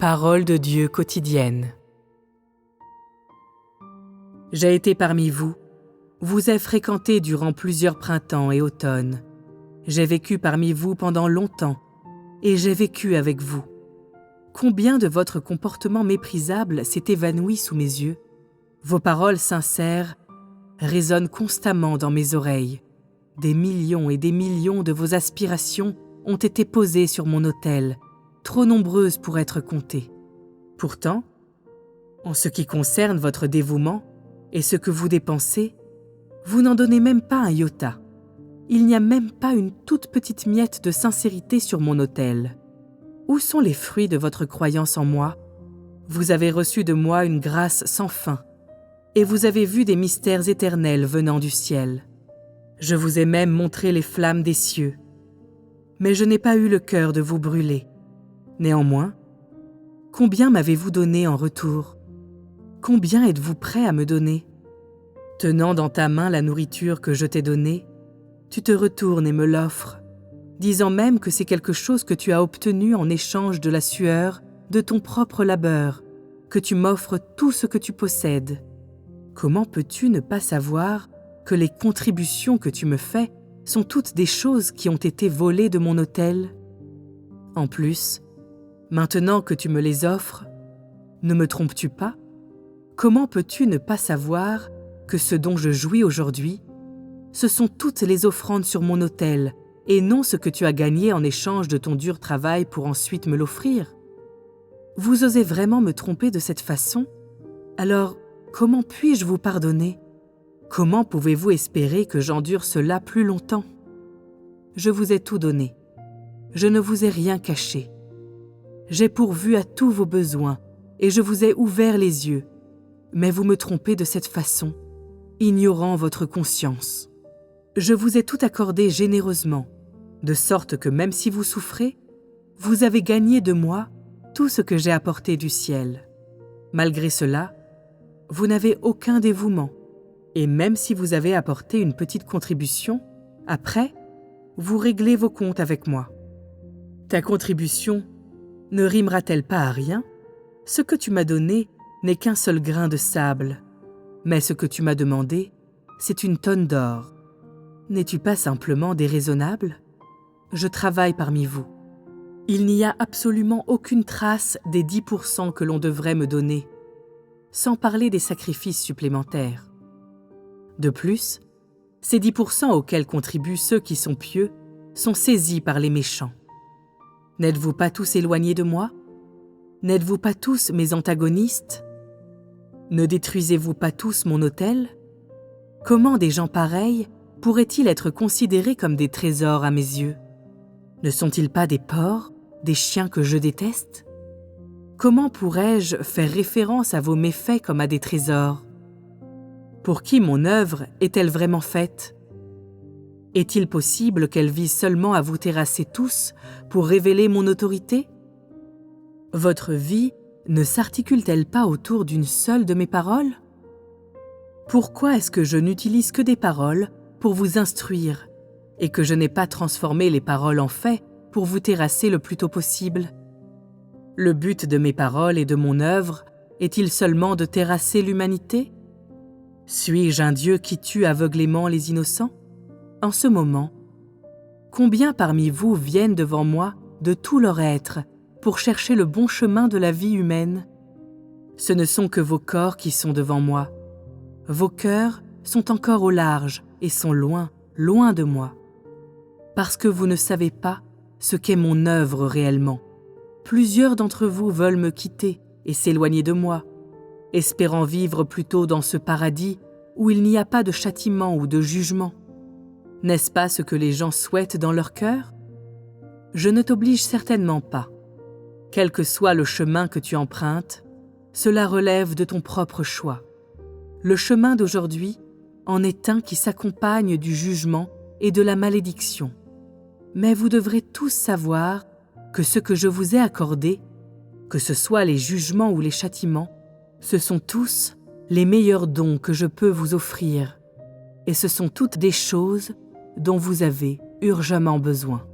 Parole de Dieu quotidienne. J'ai été parmi vous, vous ai fréquenté durant plusieurs printemps et automnes. J'ai vécu parmi vous pendant longtemps, et j'ai vécu avec vous. Combien de votre comportement méprisable s'est évanoui sous mes yeux? Vos paroles sincères résonnent constamment dans mes oreilles. Des millions et des millions de vos aspirations ont été posées sur mon autel, trop nombreuses pour être comptées. Pourtant, en ce qui concerne votre dévouement et ce que vous dépensez, vous n'en donnez même pas un iota. Il n'y a même pas une toute petite miette de sincérité sur mon autel. Où sont les fruits de votre croyance en moi? Vous avez reçu de moi une grâce sans fin, et vous avez vu des mystères éternels venant du ciel. Je vous ai même montré les flammes des cieux, mais je n'ai pas eu le cœur de vous brûler. Néanmoins, combien m'avez-vous donné en retour? Combien êtes-vous prêt à me donner? Tenant dans ta main la nourriture que je t'ai donnée, tu te retournes et me l'offres, disant même que c'est quelque chose que tu as obtenu en échange de la sueur de ton propre labeur, que tu m'offres tout ce que tu possèdes. Comment peux-tu ne pas savoir que les contributions que tu me fais sont toutes des choses qui ont été volées de mon autel? En plus, maintenant que tu me les offres, ne me trompes-tu pas? Comment peux-tu ne pas savoir que ce dont je jouis aujourd'hui, ce sont toutes les offrandes sur mon autel, et non ce que tu as gagné en échange de ton dur travail pour ensuite me l'offrir? Vous osez vraiment me tromper de cette façon? Alors, comment puis-je vous pardonner? Comment pouvez-vous espérer que j'endure cela plus longtemps? Je vous ai tout donné. Je ne vous ai rien caché. J'ai pourvu à tous vos besoins et je vous ai ouvert les yeux. Mais vous me trompez de cette façon, ignorant votre conscience. Je vous ai tout accordé généreusement, de sorte que même si vous souffrez, vous avez gagné de moi tout ce que j'ai apporté du ciel. Malgré cela, vous n'avez aucun dévouement, et même si vous avez apporté une petite contribution, après, vous réglez vos comptes avec moi. Ta contribution ne rimera-t-elle pas à rien? Ce que tu m'as donné n'est qu'un seul grain de sable, mais ce que tu m'as demandé, c'est une tonne d'or. N'es-tu pas simplement déraisonnable? Je travaille parmi vous. Il n'y a absolument aucune trace des 10% que l'on devrait me donner, sans parler des sacrifices supplémentaires. De plus, ces 10% auxquels contribuent ceux qui sont pieux sont saisis par les méchants. N'êtes-vous pas tous éloignés de moi? N'êtes-vous pas tous mes antagonistes? Ne détruisez-vous pas tous mon autel? Comment des gens pareils pourraient-ils être considérés comme des trésors à mes yeux? Ne sont-ils pas des porcs, des chiens que je déteste? Comment pourrais-je faire référence à vos méfaits comme à des trésors? Pour qui mon œuvre est-elle vraiment faite? Est-il possible qu'elle vise seulement à vous terrasser tous pour révéler mon autorité? Votre vie ne s'articule-t-elle pas autour d'une seule de mes paroles? Pourquoi est-ce que je n'utilise que des paroles pour vous instruire et que je n'ai pas transformé les paroles en faits pour vous terrasser le plus tôt possible? Le but de mes paroles et de mon œuvre est-il seulement de terrasser l'humanité? Suis-je un Dieu qui tue aveuglément les innocents? En ce moment, combien parmi vous viennent devant moi de tout leur être pour chercher le bon chemin de la vie humaine? Ce ne sont que vos corps qui sont devant moi. Vos cœurs sont encore au large et sont loin, loin de moi. Parce que vous ne savez pas ce qu'est mon œuvre réellement. Plusieurs d'entre vous veulent me quitter et s'éloigner de moi, espérant vivre plutôt dans ce paradis où il n'y a pas de châtiment ou de jugement. N'est-ce pas ce que les gens souhaitent dans leur cœur? Je ne t'oblige certainement pas. Quel que soit le chemin que tu empruntes, cela relève de ton propre choix. Le chemin d'aujourd'hui en est un qui s'accompagne du jugement et de la malédiction. Mais vous devrez tous savoir que ce que je vous ai accordé, que ce soit les jugements ou les châtiments, ce sont tous les meilleurs dons que je peux vous offrir, et ce sont toutes des choses dont vous avez urgemment besoin.